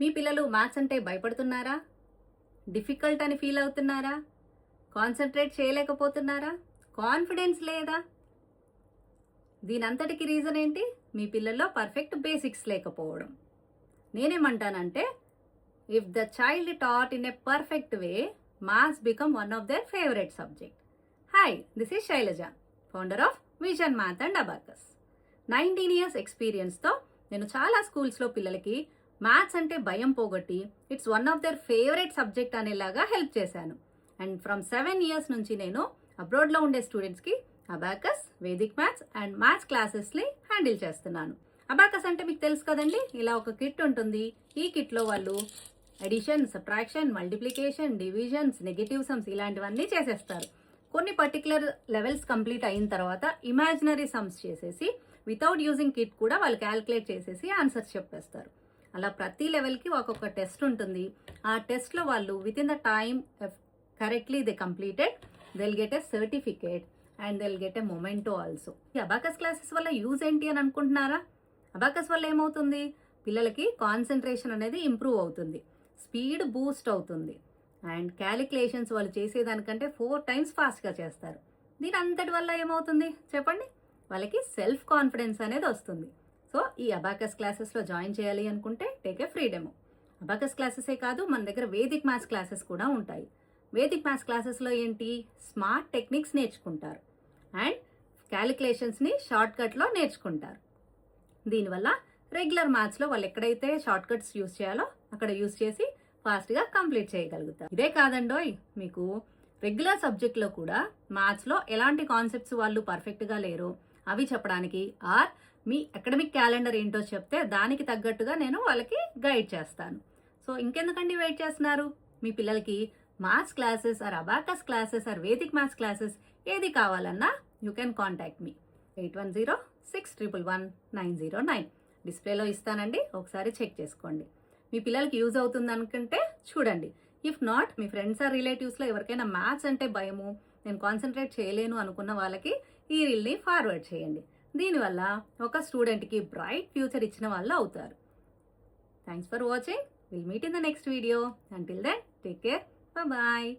మీ పిల్లలు మ్యాథ్స్ అంటే భయపడుతున్నారా? డిఫికల్ట్ అని ఫీల్ అవుతున్నారా? కాన్సన్ట్రేట్ చేయలేకపోతున్నారా? కాన్ఫిడెన్స్ లేదా? దీనంతటికి రీజన్ ఏంటి? మీ పిల్లల్లో పర్ఫెక్ట్ బేసిక్స్ లేకపోవడం. నేనేమంటానంటే, if the child taught in a perfect way, maths become one of their favourite subject. Hi, this is Shailaja, founder of Vision Math and Abacus. 19 years ఎక్స్పీరియన్స్తో నేను చాలా స్కూల్స్లో పిల్లలకి మ్యాథ్స్ అంటే భయం పోగొట్టి it's one of their favourite subject అనేలాగా help చేశాను. అండ్ ఫ్రమ్ 7 years నుంచి నేను అబ్రాడ్లో ఉండే స్టూడెంట్స్కి abacus, vedic maths and maths క్లాసెస్ని హ్యాండిల్ చేస్తున్నాను. అబాకస్ అంటే మీకు తెలుసు కదండి, ఇలా ఒక కిట్ ఉంటుంది. ఈ కిట్లో వాళ్ళు addition, subtraction, multiplication, divisions, negative sums ఇలాంటివన్నీ చేసేస్తారు. కొన్ని పర్టికులర్ లెవెల్స్ కంప్లీట్ అయిన తర్వాత ఇమాజినరీ సమ్స్ చేసేసి వితౌట్ యూజింగ్ కిట్ కూడా వాళ్ళు క్యాలిక్యులేట్ చేసేసి ఆన్సర్స్ చెప్పేస్తారు. అలా ప్రతి లెవెల్కి ఒక్కొక్క టెస్ట్ ఉంటుంది. ఆ టెస్ట్లో వాళ్ళు with in the time correctly they completed, they'll get a certificate and they'll get a memento also. ఈ అబాకస్ క్లాసెస్ వల్ల యూజ్ ఏంటి అని అనుకుంటున్నారా? అబాకస్ వల్ల ఏమవుతుంది? పిల్లలకి కాన్సన్ట్రేషన్ అనేది ఇంప్రూవ్ అవుతుంది, స్పీడ్ బూస్ట్ అవుతుంది, అండ్ క్యాలిక్యులేషన్స్ వాళ్ళు చేసేదానికంటే 4 times ఫాస్ట్గా చేస్తారు. దీని అంతటి వల్ల ఏమవుతుంది చెప్పండి? వాళ్ళకి సెల్ఫ్ కాన్ఫిడెన్స్ అనేది వస్తుంది. సో ఈ అబాకస్ క్లాసెస్లో జాయిన్ చేయాలి అనుకుంటే take a free demo. Abacus క్లాసెసే కాదు, మన దగ్గర వేదిక్ మ్యాథ్స్ క్లాసెస్ కూడా ఉంటాయి. వేదిక్ మ్యాథ్స్ క్లాసెస్లో ఏంటి? స్మార్ట్ టెక్నిక్స్ నేర్చుకుంటారు అండ్ క్యాలిక్యులేషన్స్ని షార్ట్ కట్లో నేర్చుకుంటారు. దీనివల్ల రెగ్యులర్ మ్యాథ్స్లో వాళ్ళు ఎక్కడైతే షార్ట్ కట్స్ యూజ్ చేయాలో అక్కడ యూజ్ చేసి ఫాస్ట్గా కంప్లీట్ చేయగలుగుతారు. ఇదే కాదండోయ్, మీకు రెగ్యులర్ సబ్జెక్ట్లో కూడా మ్యాథ్స్లో ఎలాంటి కాన్సెప్ట్స్ వాళ్ళు పర్ఫెక్ట్గా లేరు అవి చెప్పడానికి, ఆర్ మీ అకాడమిక్ క్యాలెండర్ ఏంటో చెప్తే దానికి తగ్గట్టుగా నేను వాళ్ళకి గైడ్ చేస్తాను. సో ఇంకెందుకండి వెయిట్ చేస్తున్నారు? మీ పిల్లలకి maths classes or abacus classes or Vedic maths classes ఏది కావాలన్నా యూ కెన్ కాంటాక్ట్ మీ 8106111909. డిస్ప్లేలో ఇస్తానండి, ఒకసారి చెక్ చేసుకోండి. మీ పిల్లలకి యూజ్ అవుతుంది అనుకుంటే చూడండి. ఇఫ్ నాట్, మీ ఫ్రెండ్స్ ఆర్ రిలేటివ్స్లో ఎవరికైనా మ్యాథ్స్ అంటే భయము, నేను కాన్సన్ట్రేట్ చేయలేను అనుకున్న వాళ్ళకి ఈ రీల్ని ఫార్వర్డ్ చేయండి. దీనివల్ల ఒక స్టూడెంట్కి బ్రైట్ ఫ్యూచర్ ఇచ్చిన వాళ్ళు అవుతారు. Thanks for watching. Will meet in the next video. Until then take care. Bye-bye.